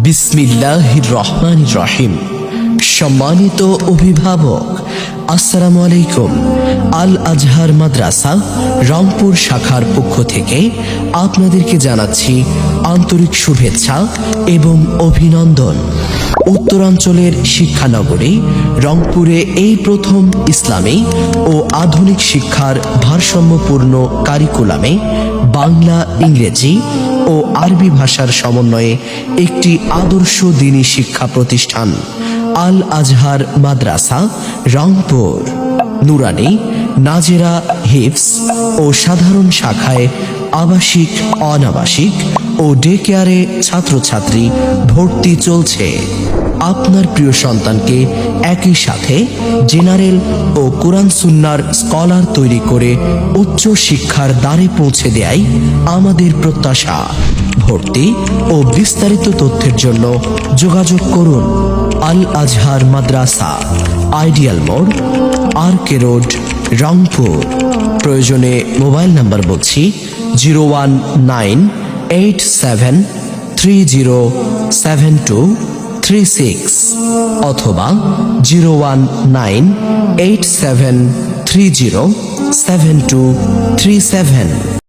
বিসমিল্লাহির রহমানির রহিম। সম্মানিত অভিভাবক, আসসালামু আলাইকুম। আল আজহার মাদ্রাসা রংপুর শাখার পক্ষ থেকে আপনাদেরকে জানাচ্ছি আন্তরিক শুভেচ্ছা এবং অভিনন্দন। উত্তরাঞ্চলের শিক্ষানগরী রংপুরে এই প্রথম ইসলামী ও আধুনিক শিক্ষার ভারসাম্যপূর্ণ কারিকুলামে বাংলা, ইংরেজি ও আরবি ভাষার সমন্বয়ে একটি আদর্শ দ্বীনি শিক্ষা প্রতিষ্ঠান আল আজহার মাদ্রাসা রংপুর নুরানি, নাজেরা, হিফজ ও সাধারণ শাখায় আবাসিক, অনাবাসিক ও ডে কেয়ারে ছাত্রছাত্রী ভর্তি চলছে। আপনার প্রিয় সন্তানকে একই সাথে জেনারেল ও কোরআন সুন্নাহর স্কলার তৈরি করে উচ্চ শিক্ষার দ্বারে পৌঁছে দেয় আমাদের প্রত্যাশা। ভর্তি ও বিস্তারিত তথ্যের জন্য যোগাযোগ করুন আল আজহার মাদ্রাসা, আইডিয়াল মোড়, আরকে রোড, রংপুর। প্রয়োজনে মোবাইল নাম্বার বলছি 01987307236 অথবা 01987307237।